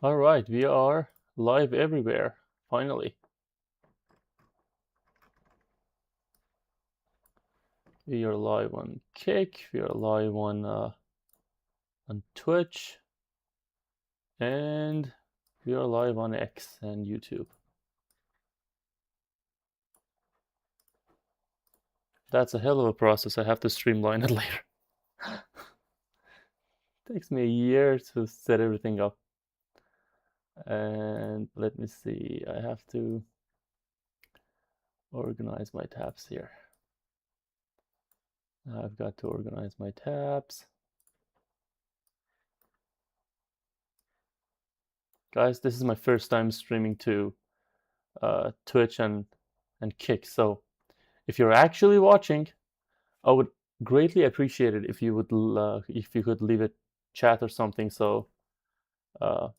All right, we are live everywhere, finally. We are live on Kick, we are live on Twitch, and we are live on X and YouTube. That's a hell of a process. I have to streamline it later. Takes me a year to set everything up. And let me see, I have to organize my tabs here. I've got to organize my tabs. Guys, this is my first time streaming to Twitch and Kick, so if you're actually watching, I would greatly appreciate it if you could leave a chat or something. So uh,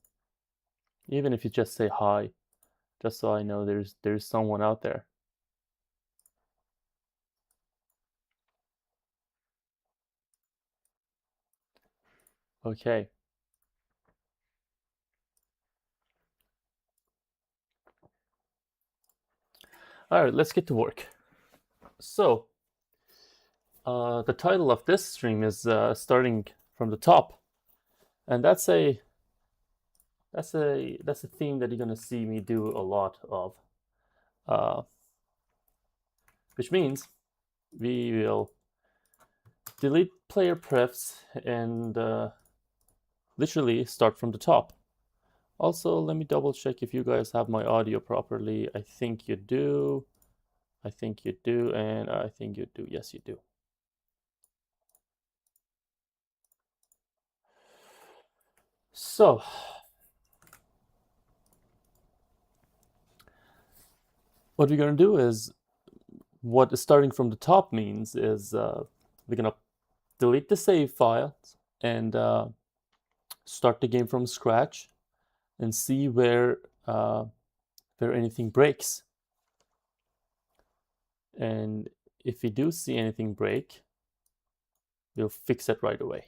even if you just say hi, just so I know there's someone out there. Okay. All right, let's get to work. So the title of this stream is starting from the top, and that's a theme that you're gonna see me do a lot of, uh, which means we will delete player prefs and literally start from the top. Also, let me double check if you guys have my audio properly. I think you do. I think you do, and I think you do. Yes, you do. So, what we're going to do is, what starting from the top means is we're going to delete the save files and start the game from scratch and see where anything breaks. And if we do see anything break, we'll fix it right away.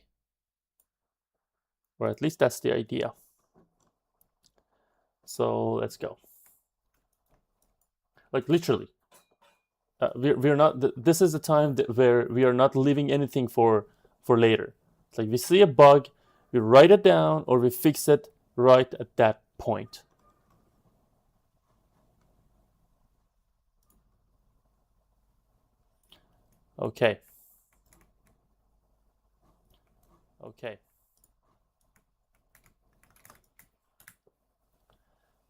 Or at least that's the idea. So let's go. Like literally, we're not. This is a time where we are not leaving anything for later. It's like we see a bug, we write it down, or we fix it right at that point. Okay. Okay.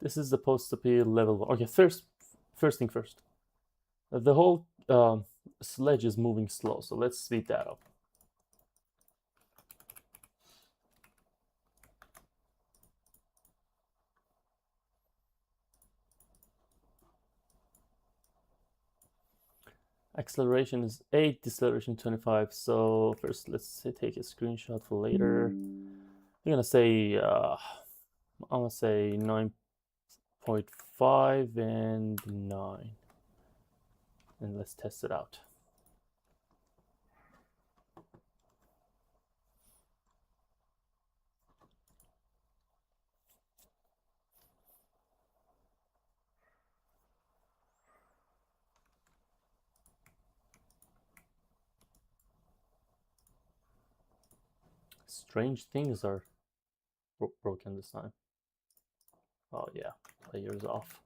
This is supposed to be level 1. Okay, first thing first. The whole sledge is moving slow, so let's speed that up. Acceleration is 8, deceleration 25. So first, let's take a screenshot for later. I'm gonna say I'm gonna say 9.5 and 9, and let's test it out. Strange things are broken this time. Oh yeah, layers off.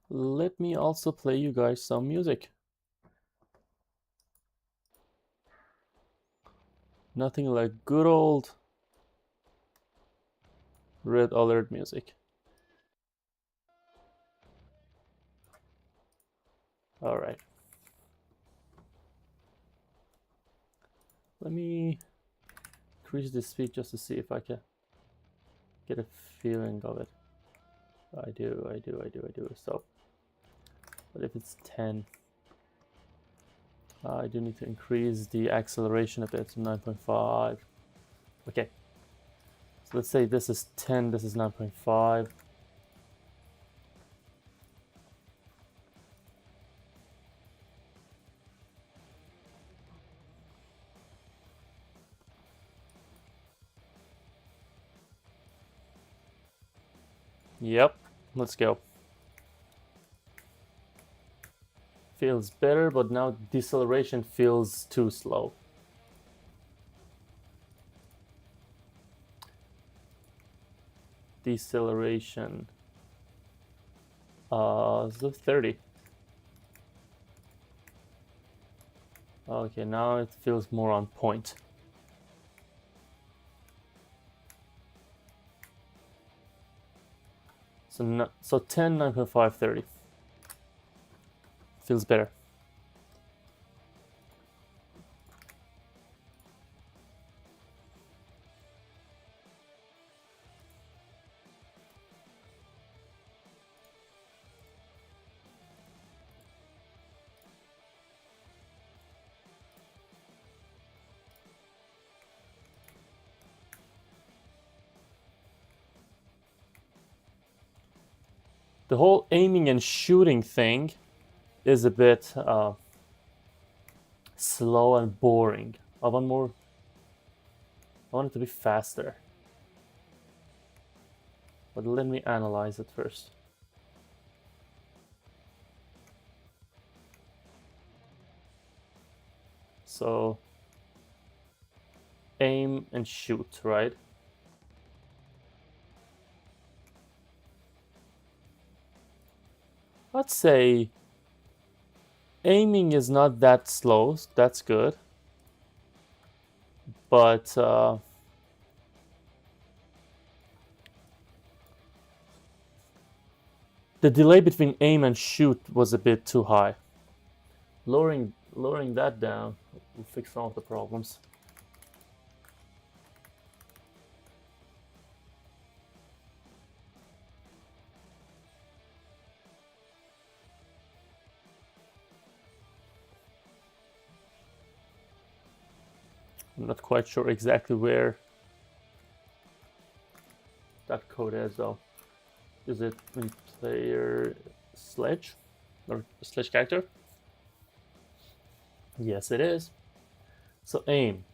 Let me also play you guys some music. Nothing like good old red alert music. All right. Let me increase the speed just to see if I can get a feeling of it. I do. So, but if it's 10, I do need to increase the acceleration a bit to 9.5. Okay. So let's say this is 10, this is 9.5. Yep, let's go. Feels better, but now deceleration feels too slow. Deceleration. So 30. Okay, now it feels more on point. So 10, 9.5, 30. Feels better. The whole aiming and shooting thing is a bit slow and boring. I want it to be faster. But let me analyze it first. So aim and shoot, right? Let's say aiming is not that slow, that's good. But the delay between aim and shoot was a bit too high. Lowering that down will fix some of the problems. I'm not quite sure exactly where that code is though. Is it in player sledge or sledge character? Yes, it is. So aim.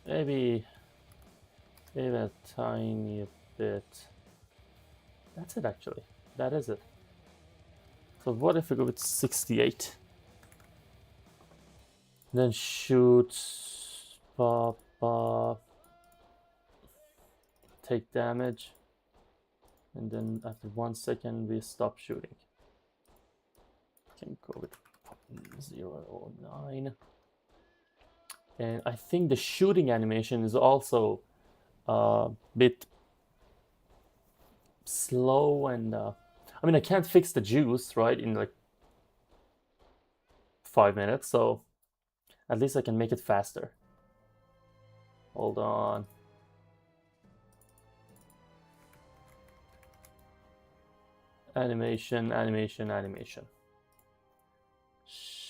Maybe a tiny bit. That's it actually. That is it. So what if we go with 68? Then shoot. Take damage. And then after 1 second we stop shooting. Can go with 0.09. And I think the shooting animation is also a bit slow and I mean I can't fix the juice right in like 5 minutes, so at least I can make it faster. Hold on. Animation.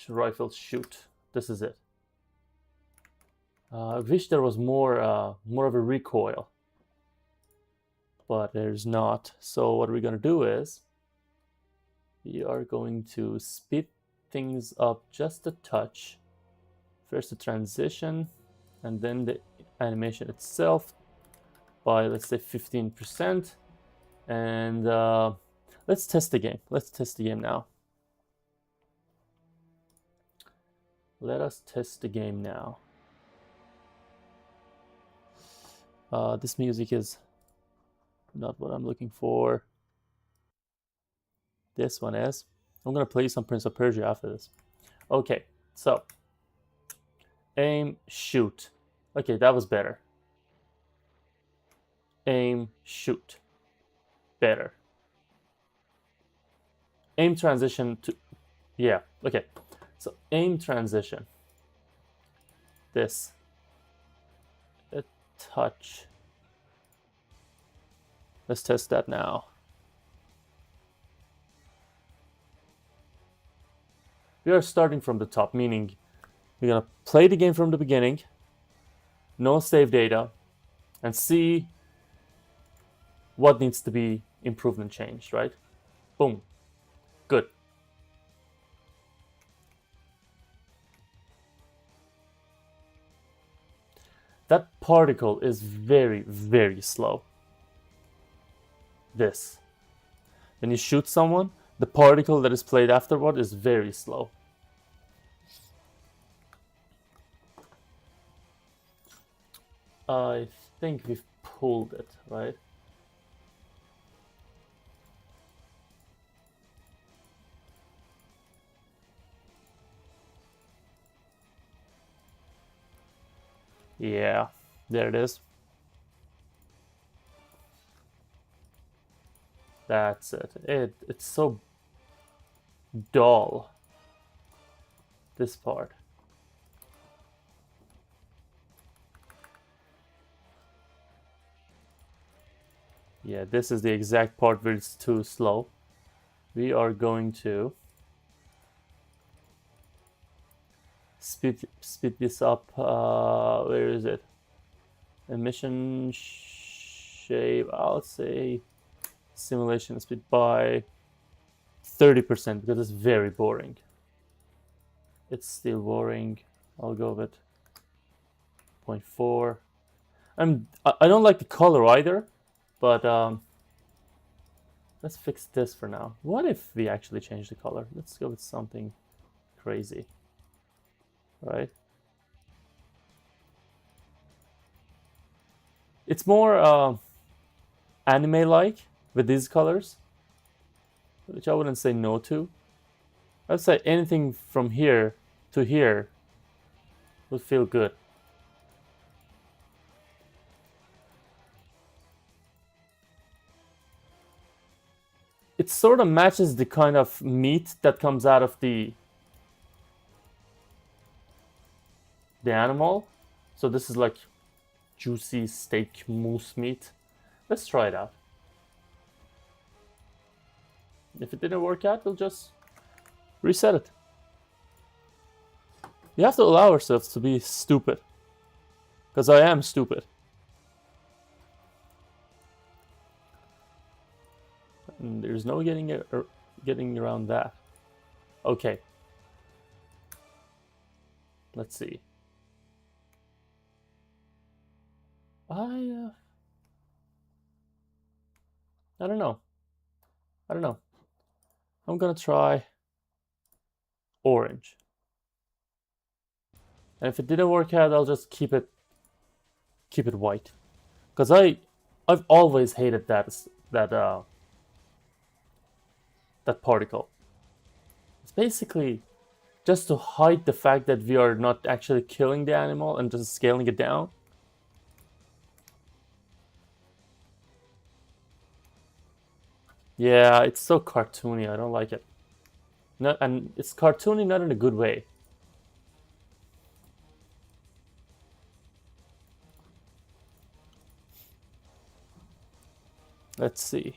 Rifle shoot. This is it. I wish there was more of a recoil, but there's not. So what we're gonna do is we are going to speed things up just a touch. First the transition, and then the animation itself by, let's say, 15%. And let's test the game. Let's test the game now. Let us test the game now. This music is not what I'm looking for. This one is. I'm gonna play some Prince of Persia after this. Okay, so aim, shoot. Okay, that was better. Aim, shoot. Better. Aim transition to, yeah, okay. So aim transition. This. A touch. Let's test that now. We are starting from the top, meaning we're gonna play the game from the beginning. No save data. and see what needs to be improved and changed, right? Boom. Good. That particle is very, very slow. This. When you shoot someone, the particle that is played afterward is very slow. I think we've pulled it, right? Yeah, there it is. That's it. It's so dull, this part. Yeah, this is the exact part where it's too slow. We are going to speed this up. Where is it? Emission shape. I'll say simulation speed by 30% because it's very boring. It's still boring. I'll go with 0.4. I don't like the color either, but let's fix this for now. What if we actually change the color? Let's go with something crazy, right? It's more anime-like with these colors, which I wouldn't say no to. I'd say anything from here to here would feel good. It sort of matches the kind of meat that comes out of the animal. So this is like juicy steak moose meat. Let's try it out. If it didn't work out, we'll just reset it. We have to allow ourselves to be stupid. Because I am stupid. And there's no getting around that. Okay. Let's see. I don't know. I don't know. I'm gonna try orange. And if it didn't work out, I'll just keep it white. Because I've always hated that particle. It's basically just to hide the fact that we are not actually killing the animal and just scaling it down. Yeah, it's so cartoony. I don't like it. And it's cartoony not in a good way. Let's see.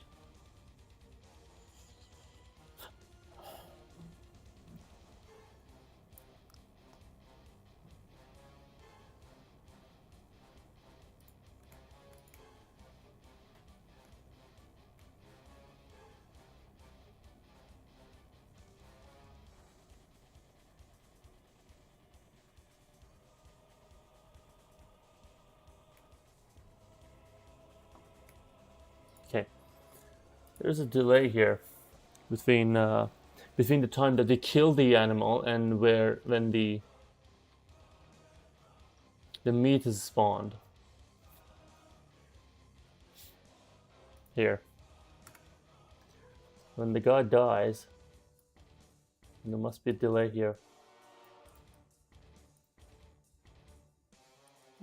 Okay. There's a delay here between the time that we kill the animal and when the meat is spawned. Here. When the guy dies, there must be a delay here.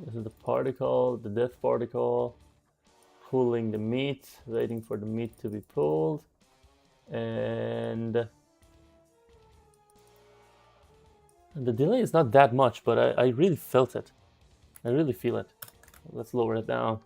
This is the particle, the death particle, pulling the meat, waiting for the meat to be pulled, and the delay is not that much, but I really felt it. I really feel it. Let's lower it down.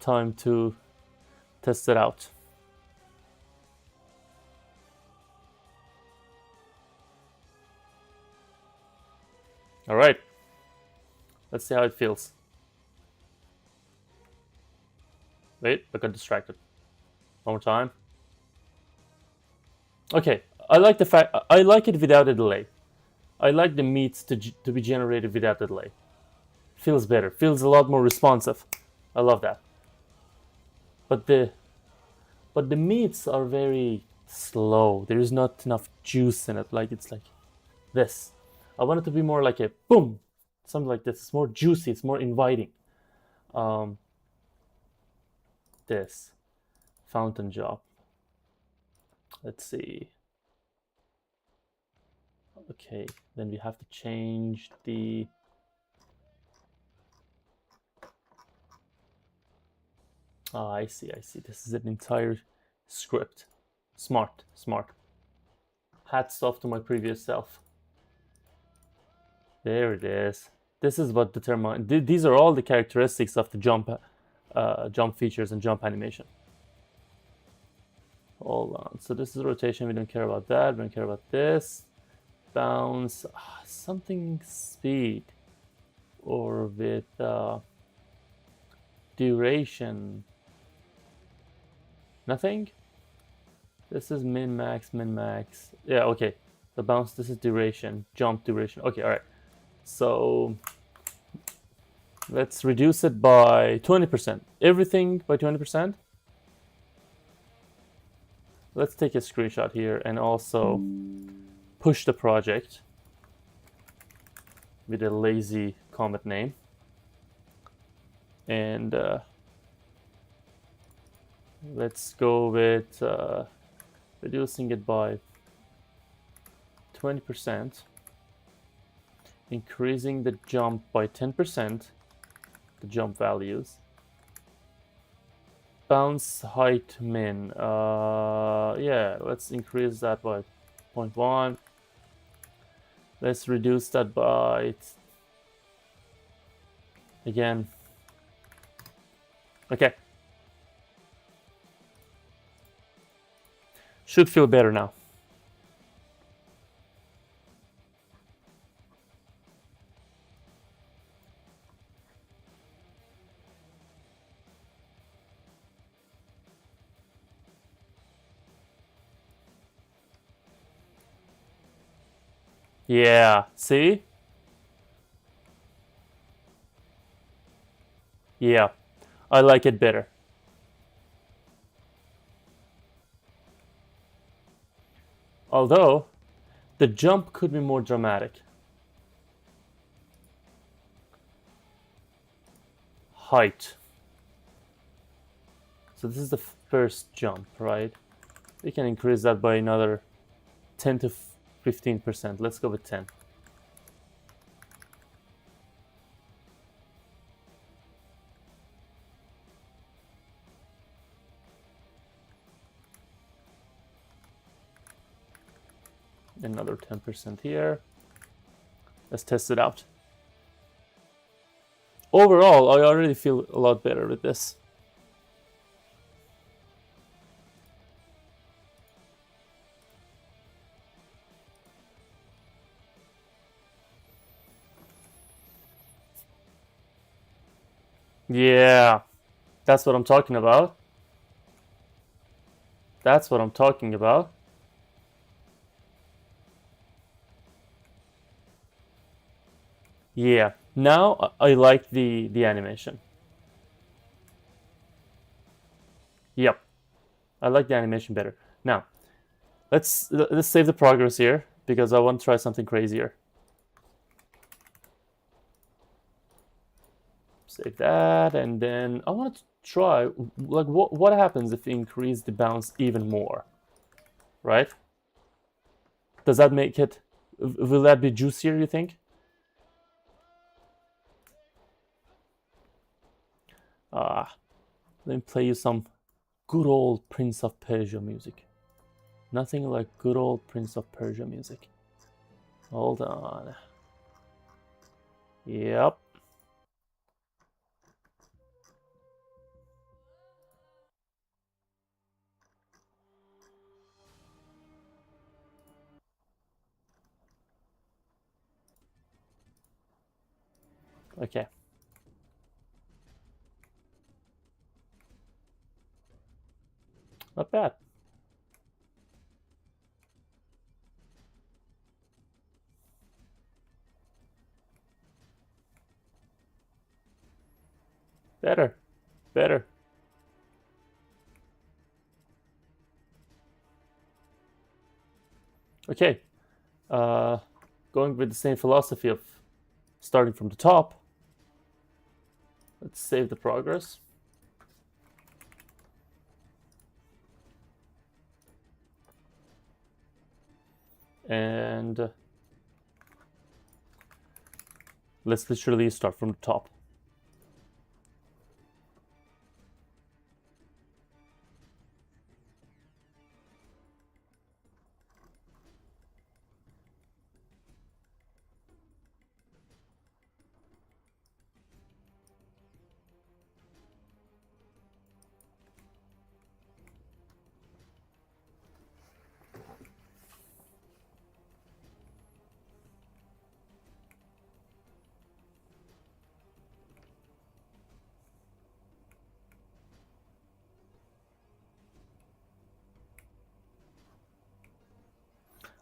time to test it out. All right, let's see how it feels. Wait, I got distracted. One more time. Okay, I like the fact I like it without a delay. I like the meats to be generated without a delay. Feels better. Feels a lot more responsive. I love that. But the meats are very slow. There is not enough juice in it. Like it's like this. I want it to be more like a boom, something like this. It's more juicy. It's more inviting. This fountain job. Let's see. Okay, then we have to change the. Ah, I see. This is an entire script. Smart. Hats off to my previous self. There it is. This is what determines. These are all the characteristics of the jump features and jump animation. Hold on. So this is rotation. We don't care about that. We don't care about this. Bounce. Something speed. Or with duration. Nothing? This is min max. Yeah, okay. The bounce, this is duration. Jump duration. Okay, alright. So let's reduce it by 20%. Everything by 20%. Let's take a screenshot here and also push the project with a lazy comment name. And let's go with reducing it by 20%, increasing the jump by 10%, the jump values. Bounce height min, yeah, let's increase that by 0.1. Let's reduce that by, again, okay. Should feel better now. Yeah, see? Yeah, I like it better. Although, the jump could be more dramatic. Height. So this is the first jump, right? We can increase that by another 10 to 15%. Let's go with 10. Another 10% here. Let's test it out. Overall, I already feel a lot better with this. Yeah, that's what I'm talking about. That's what I'm talking about. Yeah, now I like the animation. Yep, I like the animation better. Now, let's save the progress here because I want to try something crazier. Save that, and then I want to try like what happens if we increase the bounce even more, right? Does that make it? Will that be juicier? You think? Let me play you some good old Prince of Persia music. Nothing like good old Prince of Persia music. Hold on. Yep. Okay. Not bad. Better. Better. Okay. Going with the same philosophy of starting from the top. Let's save the progress. And let's literally start from the top.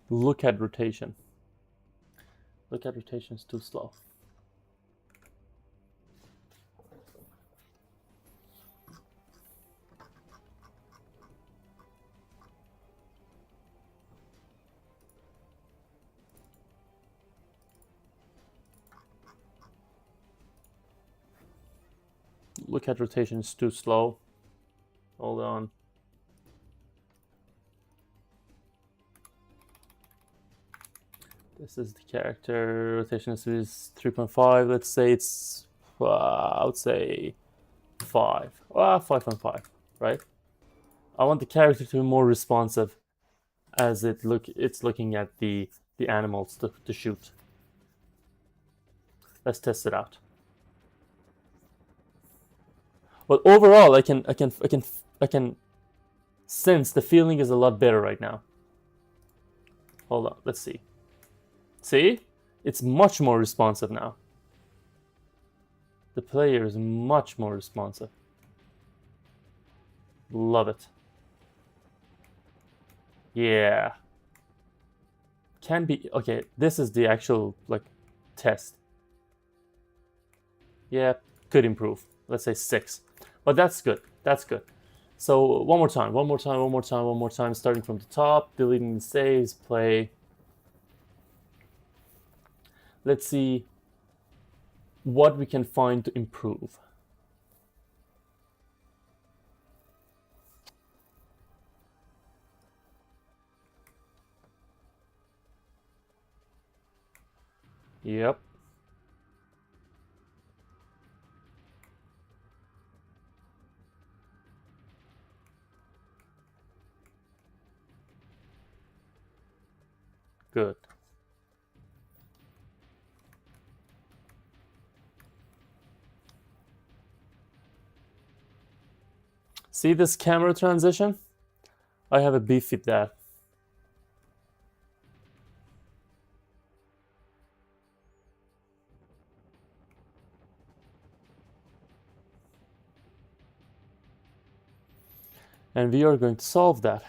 Look at rotation. Look at rotation is too slow. Look at rotation is too slow. Hold on. This is the character. Rotation is 3.5. Let's say it's, I would say 5. 5.5, right? I want the character to be more responsive as it's looking at the animals to shoot. Let's test it out. But overall, I can sense the feeling is a lot better right now. Hold on, let's see. See? It's much more responsive now. The player is much more responsive. Love it. Yeah. Can be, okay, this is the actual, like, test. Yeah, could improve. Let's say 6. But that's good. That's good. So one more time, starting from the top, deleting the saves, play. Let's see what we can find to improve. Yep. Good. See this camera transition? I have a beef with that. And we are going to solve that.